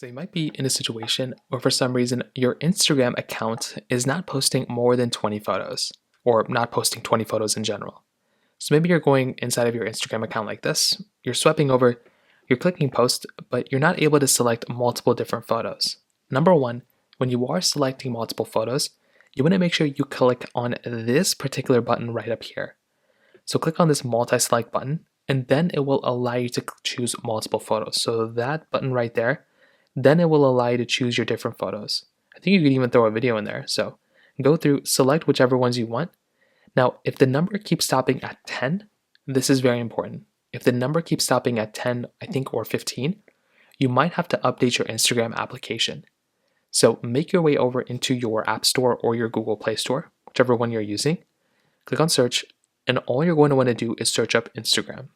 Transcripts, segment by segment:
So you might be in a situation where for some reason your Instagram account is not posting more than 20 photos or not posting 20 photos in general. So maybe you're going inside of your Instagram account like this, you're swiping over, you're clicking post, but you're not able to select multiple different photos. Number one, when you are selecting multiple photos, you want to make sure you click on this particular button right up here. So click on this multi-select button and then it will allow you to choose multiple photos. So that button right there, then it will allow you to choose your different photos. I think you could even throw a video in there. So go through, select whichever ones you want. Now, if the number keeps stopping at 10, this is very important. If the number keeps stopping at 10, I think, or 15, you might have to update your Instagram application. So make your way over into your App Store or your Google Play Store, whichever one you're using. Click on search, and all you're going to want to do is search up Instagram.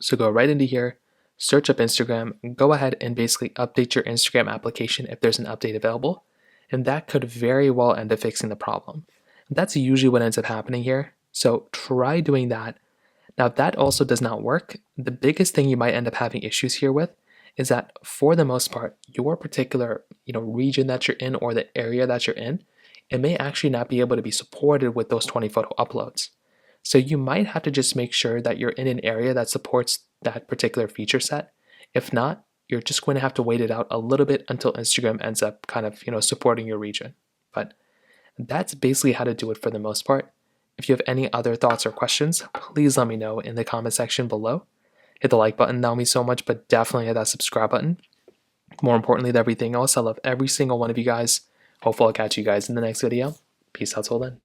So go right into here, search up Instagram, go ahead and basically update your Instagram application if there's an update available, and that could very well end up fixing the problem. That's usually what ends up happening here, so try doing that. Now, if that also does not work, the biggest thing you might end up having issues here with is that for the most part, your particular region that you're in or the area that you're in, it may actually not be able to be supported with those 20 photo uploads. So you might have to just make sure that you're in an area that supports that particular feature set. If not, you're just going to have to wait it out a little bit until Instagram ends up kind of supporting your region. But that's basically how to do it for the most part. If you have any other thoughts or questions, please let me know in the comment section below. Hit the like button, that would mean so much, but definitely hit that subscribe button. More importantly than everything else, I love every single one of you guys. Hopefully I'll catch you guys in the next video. Peace out till then.